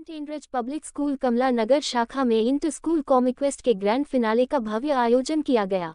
Saint एंड्रज public school कमला नगर शाखा में inter school कॉमिक्वेस्ट के ग्रैंड फिनाले का भव्य आयोजन किया गया।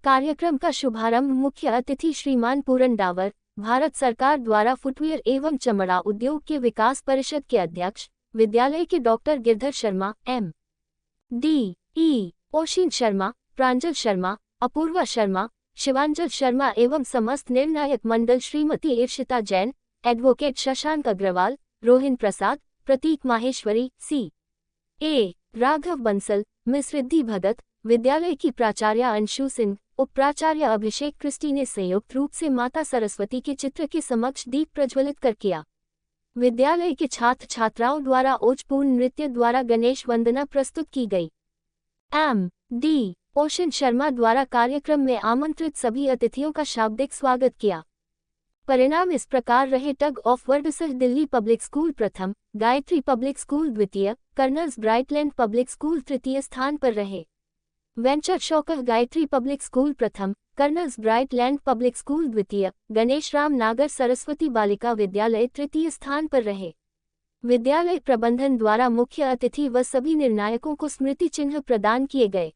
कार्यक्रम का शुभारंभ मुख्य अतिथि श्रीमान पूरन डावर, भारत सरकार द्वारा फुटवियर एवं चमड़ा उद्योग के विकास परिषद के अध्यक्ष, विद्यालय के डॉक्टर गिरधर शर्मा, M.D.E. ओशिन शर्मा, प्रांजल शर्मा, अपूर्वा शर्मा, शिवांजल शर्मा एवं समस्त निर्णायक मंडल Shrimati Irshita Jain, advocate Shashank Agarwal, Rohin Prasad, Prateek Maheshwari, C.A. Raghav Bansal, miss Riddhi Bhagat, विद्यालय की प्राचार्य अंशु सिंह, उप प्राचार्य अभिषेक क्रिस्टी ने संयुक्त रूप से माता सरस्वती के चित्र के समक्ष दीप प्रज्वलित कर किया। विद्यालय के छात्र छात्राओं द्वारा ओजपूर्ण नृत्य द्वारा गणेश वंदना प्रस्तुत की गई। M.D. ओशिन शर्मा द्वारा कार्यक्रम में आमंत्रित सभी अतिथियों का शाब्दिक स्वागत किया। परिणाम इस प्रकार रहे। टग ऑफ वर्डसह दिल्ली पब्लिक स्कूल प्रथम, गायत्री पब्लिक स्कूल द्वितीय, कर्नल्स ब्राइटलैंड पब्लिक स्कूल तृतीय स्थान पर रहे। वेंचर शौकह गायत्री पब्लिक स्कूल प्रथम, कर्नल्स ब्राइटलैंड पब्लिक स्कूल द्वितीय, गणेश राम नागर सरस्वती बालिका विद्यालय तृतीय स्थान पर रहे। विद्यालय प्रबंधन द्वारा मुख्य अतिथि व सभी निर्णायकों को स्मृति चिन्ह प्रदान किए गए।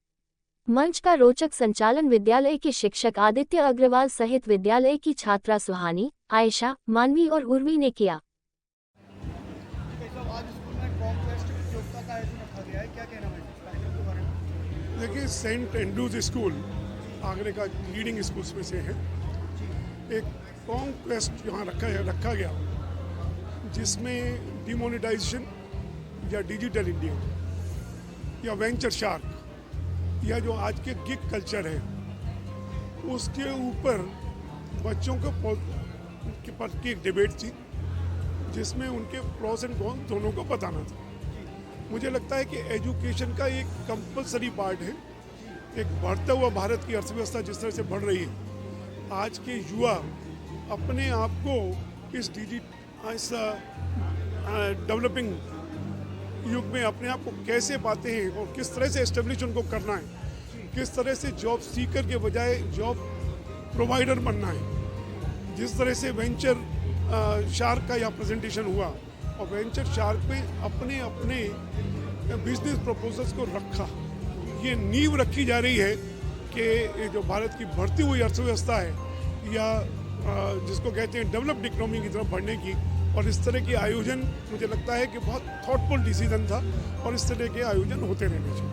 मंच का रोचक संचालन विद्यालय के शिक्षक आदित्य अग्रवाल सहित विद्यालय की छात्रा सुहानी, आयशा, मानवी और उर्वी ने किया। देखिए, सेंट एंड्रूज स्कूल आगरे का लीडिंग स्कूल्स में से है। एक कॉन्क्वेस्ट यहाँ रखा गया जिसमें डिमोनेटाइजेशन या डिजिटल इंडिया या वेंचर शार्क या जो आज के गिग कल्चर है उसके ऊपर बच्चों के प्रति एक डिबेट थी जिसमें उनके प्रोस एंड कॉन्स दोनों को बताना था। मुझे लगता है कि एजुकेशन का एक कंपलसरी पार्ट है। एक बढ़ता हुआ भारत की अर्थव्यवस्था जिस तरह से बढ़ रही है, आज के युवा अपने आप को इस डेवलपिंग युग में अपने आप को कैसे पाते हैं और किस तरह से एस्टेब्लिश उनको करना है, किस तरह से जॉब सीकर के बजाय जॉब प्रोवाइडर बनना है। जिस तरह से वेंचर शार्क का यहाँ प्रेजेंटेशन हुआ और वेंचर शार्क में अपने अपने बिजनेस प्रपोजल्स को रखा, ये नींव रखी जा रही है कि जो भारत की बढ़ती हुई अर्थव्यवस्था है या जिसको कहते हैं डेवलप्ड इकोनॉमी की तरफ बढ़ने की। और इस तरह के आयोजन मुझे लगता है कि बहुत थॉटफुल डिसीजन था और इस तरह के आयोजन होते रहने चाहिए।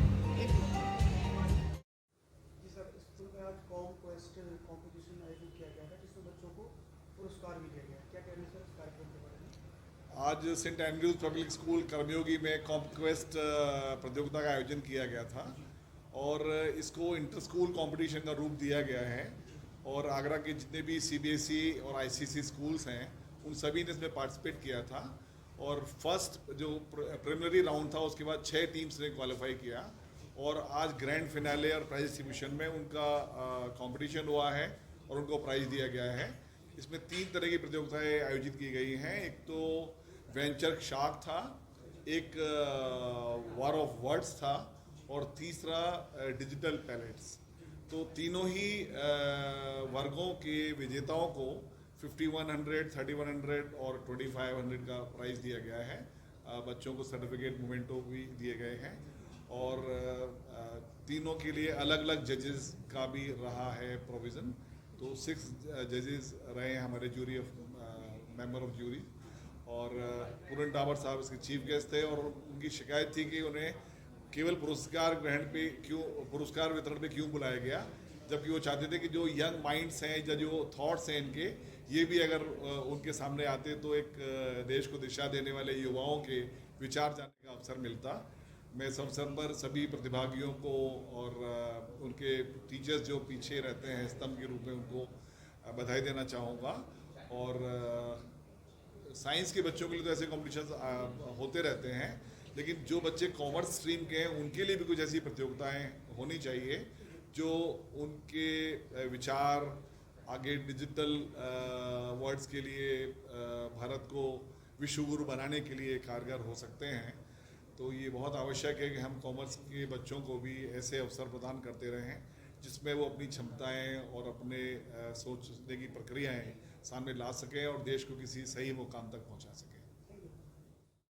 आज सेंट एंड्रूज पब्लिक स्कूल कर्मयोगी में कॉम्क्वेस्ट प्रतियोगिता का आयोजन किया गया था और इसको इंटर स्कूल कंपटीशन का रूप दिया गया है और आगरा के जितने भी CBSE और ICC स्कूल्स हैं उन सभी ने इसमें पार्टिसिपेट किया था। और फर्स्ट जो प्रिलिमिनरी राउंड था उसके बाद 6 टीम्स ने क्वालिफाई किया और आज ग्रैंड फिनाले और प्राइज डिस्ट्रीब्यूशन में उनका कंपटीशन हुआ है और उनको प्राइज दिया गया है। इसमें 3 तरह की प्रतियोगिताएं आयोजित की गई हैं। एक तो वेंचर शार्क था, एक वॉर ऑफ वर्ड्स था और तीसरा डिजिटल पैलेट्स। तो तीनों ही वर्गों के विजेताओं को 5100, 3100 और 2500 का प्राइज दिया गया है। बच्चों को सर्टिफिकेट मोमेंटो भी दिए गए हैं और तीनों के लिए अलग अलग जजेस का भी रहा है प्रोविज़न। तो 6 जजेस रहे हैं हमारे jury of member of jury और पूरन डावर साहब इसके चीफ गेस्ट थे और उनकी शिकायत थी कि उन्हें केवल पुरस्कार वितरण पे क्यों बुलाया गया, जबकि वो चाहते थे कि जो यंग माइंड्स हैं या जो थॉट्स हैं इनके, ये भी अगर उनके सामने आते तो एक देश को दिशा देने वाले युवाओं के विचार जानने का अवसर मिलता। मैं इस अवसर पर सभी प्रतिभागियों को और उनके टीचर्स जो पीछे रहते हैं स्तंभ के रूप में उनको बधाई देना चाहूँगा। और साइंस के बच्चों के लिए तो ऐसे कॉम्पिटिशन होते रहते हैं, लेकिन जो बच्चे कॉमर्स स्ट्रीम के हैं उनके लिए भी कुछ ऐसी प्रतियोगिताएं होनी चाहिए जो उनके विचार आगे डिजिटल वर्ड्स के लिए भारत को विश्व गुरु बनाने के लिए कारगर हो सकते हैं। तो ये बहुत आवश्यक है कि हम कॉमर्स के बच्चों को भी ऐसे अवसर प्रदान करते रहें जिसमें वो अपनी क्षमताएं और अपने सोचने की प्रक्रियाएं सामने ला सकें और देश को किसी सही मुकाम तक पहुंचा सकें।